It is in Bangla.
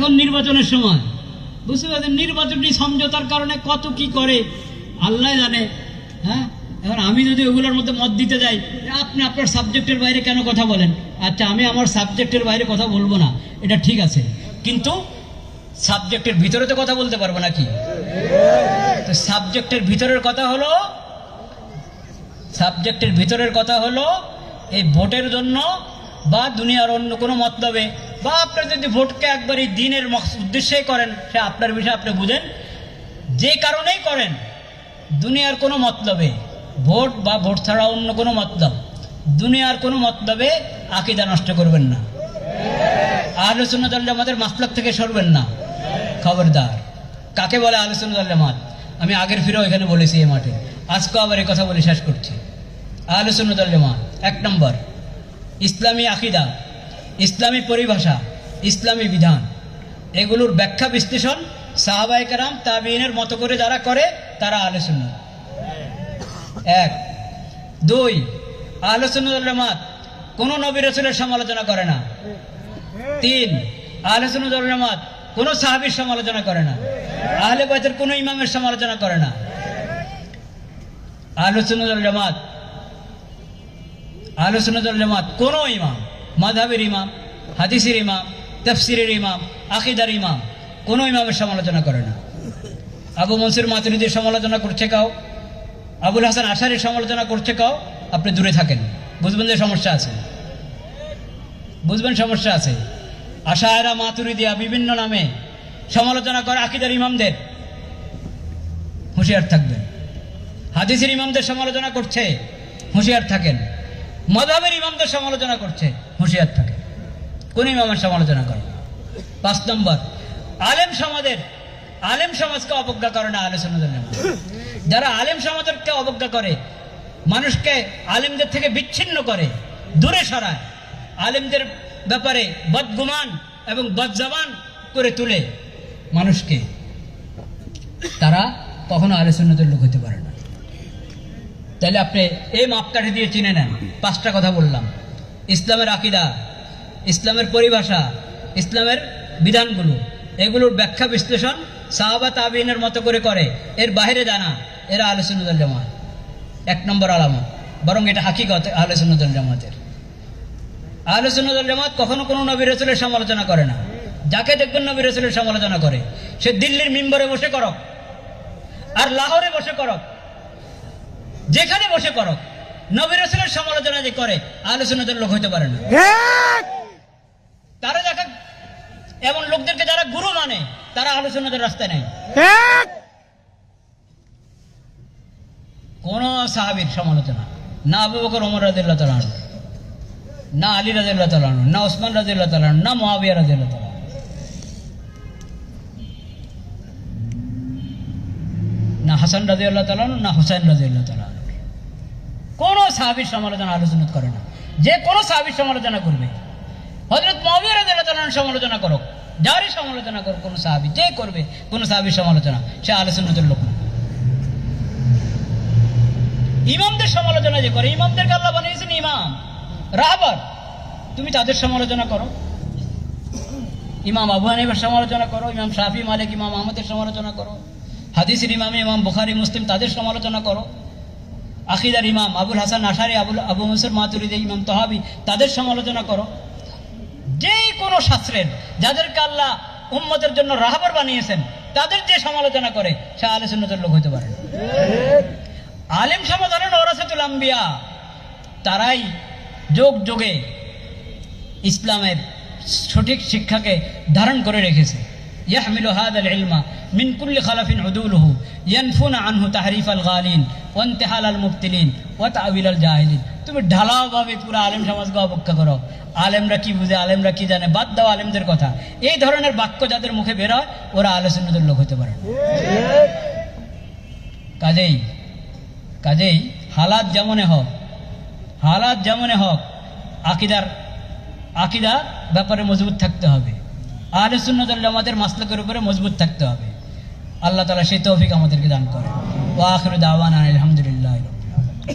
এখন নির্বাচনের সময়, বুঝতে পারছেন, নির্বাচনী সমঝোতার কারণে কত কি করে আল্লাহ জানে। হ্যাঁ, এখন আমি যদি ওগুলোর মধ্যে মত দিতে যাই, আপনি আপনার সাবজেক্টের বাইরে কেন কথা বলেন? আচ্ছা, আমি আমার সাবজেক্টের বাইরে কথা বলবো না, এটা ঠিক আছে, কিন্তু সাবজেক্টের ভিতরে তো কথা বলতে পারবো নাকি? তো সাবজেক্টের ভিতরের কথা হলো এই ভোটের জন্য বা দুনিয়ার অন্য কোনো মতলবে, বা আপনার যদি ভোটকে একবারই দিনের উদ্দেশ্যেই করেন, সে আপনার বিষয়, আপনি বুঝেন, যে কারণেই করেন, দুনিয়ার কোনো মতলবে ভোট বা ভোট ছাড়া অন্য কোনো মতলব, দুনিয়ার কোনো মতলবে আকীদা নষ্ট করবেন না, আহলে সুন্নাত ওয়াল জামাতের মাসলাক থেকে সরবেন না, খবরদার। কাকে বলে আহলে সুন্নাত ওয়াল জামাত? আমি আগের ফিরেও এখানে বলেছি এই মাঠে, আজকেও আবার এই কথা বলে শেষ করছি। আহলে সুন্নাত ওয়াল জামাত 1 নম্বর ইসলামী আকীদা, ইসলামী পরিভাষা, ইসলামী বিধান, এগুলোর ব্যাখ্যা বিশ্লেষণ সাহাবায়ে কেরাম তাবিঈনের মতো করে যারা করে তারা আহলে সুন্নাত। 1 2 আহলে সুন্নাত ওয়াল জামাত কোনো নবী রাসূলের সমালোচনা করে না। 3 আহলে সুন্নাত ওয়াল জামাত কোনো সাহাবীর সমালোচনা করে না, আহলে বাইতের কোনো ইমামের সমালোচনা করে না। আহলে সুন্নাত ওয়াল জামাত কোনো ইমাম, মাযহাবের ইমাম, হাদিসের ইমাম, তাফসীরের ইমাম, আকীদার ইমাম, কোনো ইমামের সমালোচনা করে না। আবু মনসুর মাতুরিদির সমালোচনা করছে কাও, আবুল হাসান আশারীর সমালোচনা করছে কাও, আপনি দূরে থাকেন, বুঝবেন যে সমস্যা আছে, সমস্যা আছে। আশায়রা, মাতুরিদিয়া বিভিন্ন নামে সমালোচনা করে আকীদার ইমামদের, হুঁশিয়ার থাকবেন। হাদিসের ইমামদের সমালোচনা করছে, হুঁশিয়ার থাকেন। মাযহাবের ইমামদের সমালোচনা করছে, হুঁশিয়ার থাকেন। কোন ইমামের সমালোচনা করে? 5 নম্বর আলেম সমাজকে অবজ্ঞা করে না আহলে সুন্নাত ওয়াল জামাত। যারা আলেম সমাজকে অবজ্ঞা করে, মানুষকে আলেমদের থেকে বিচ্ছিন্ন করে, দূরে সরায়, আলেমদের ব্যাপারে বদগুমান এবং বদজবান করে তুলে মানুষকে, তারা কখনো আহলে সুন্নাতের লোক হতে পারে না। তাহলে আপনি এই মাপকাঠি দিয়ে চিনে নেন। 5টা কথা বললাম, ইসলামের আকীদা, ইসলামের পরিভাষা, ইসলামের বিধানগুলো, এগুলোর ব্যাখ্যা বিশ্লেষণ সাহাবা তাবিঈনের মতো করে এর বাইরে জানা, এরা আহলে সুন্নাত ওয়াল জামাত। 1 নম্বর আলামত, বরং এটা হাকিকত আহলে সুন্নাত ওয়াল জামাতের। আহলে সুন্নাত ওয়াল জামাত কখনো কোনো নবী রাসূলের সমালোচনা করে না। যাকে দেখবেন নবী রাসূলের সমালোচনা করে, সে দিল্লির মিম্বরে বসে করক আর লাহোরে বসে করক, যেখানে বসে করক, নবী রাসূলের সমালোচনা যে করে আহলে সুন্নাতের লোক হইতে পারে না। তারা দেখা এমন লোকদেরকে যারা গুরু মানে, তারা আহলে সুন্নাতের রাস্তায় নাই। কোন সাহাবীর সমালোচনা না, আবু বকর ওমর রাদিয়াল্লাহু তাআলা আনহু, না আলী রাদিয়াল্লাহু তাআলা আনহু, না ওসমান রাদিয়াল্লাহু তাআলা আনহু, না মুআবিয়া রাদিয়াল্লাহু তাআলা আনহু, না হাসান রাদিয়াল্লাহু তাআলা আনহু, না হুসাইন রাদিয়াল্লাহু তাআলা আনহু। কোন সাহাবীর সমালোচনা আহলে সুন্নাত করে না। যে কোন সাহাবীর সমালোচনা করবে, হযরত মুআবিয়া রাদিয়াল্লাহু তাআলা আনহু সমালোচনা করুক, যারই সমালোচনা করুক কোন সাহাবী, যে করবে কোন সাহাবীর সমালোচনা, সে আহলে সুন্নাতের লোক না। ইমামদের সমালোচনা যে করে, ইমামদেরকে আল্লাহ বানিয়েছেন ইমাম, রাহবার, তুমি তাদের সমালোচনা করো। ইমাম আবু হানিফার সমালোচনা করো, ইমাম শাফি, মালিক, ইমাম আহমদের সমালোচনা করো, হাদিসের ইমাম, ইমাম বুখারী, মুসলিম, তাদের সমালোচনা করো। আকীদার ইমাম আবুল হাসান আশারী, আবু মনসুর মাতুরিদি, ইমাম তাহাবী, তাদের সমালোচনা করো। যে কোনো শাস্ত্রের যাদেরকে আল্লাহ উম্মতের জন্য রাহবার বানিয়েছেন, তাদের যে সমালোচনা করে, সে আহলে সুন্নাতের লোক হতে পারে। আলেম সমাজ হলেন ওরাসাতুল আম্বিয়া, তারাই যোগ যোগে ইসলামের সঠিক শিক্ষাকে ধারণ করে রেখেছে। ইয়াহমিলু হাযাল ইলমা মিন কুল্লি খালাফিন উদুলুহু ইয়ানফুনা আনহু তাহরিফাল গালিন ওয়া ইনতিহালাল মুবতিলিন ওয়া তা'ওয়িলাল জাহিলিন। তুমি ঢালাওভাবে পুরো আলেম সমাজকে অবজ্ঞা করো, আলেমরা কি বুঝে, আলেমরা কি জানে, বাদ দাও আলেমদের কথা। এই ধরনের বাক্য যাদের মুখে বের হয়, ওরা আহলে সুন্নাতের লোক হতে পারে। কাজেই হালাত যেমনে হোক, আকীদার ব্যাপারে মজবুত থাকতে হবে, আহলে সুন্নাত ওয়াল জামাতের মাসলাকের উপরে মজবুত থাকতে হবে। আল্লাহ তাআলা সেই তৌফিক আমাদেরকে দান করেন। ওয়া আখিরু দাওয়ানা আলহামদুলিল্লাহি রাব্বিল আলামিন।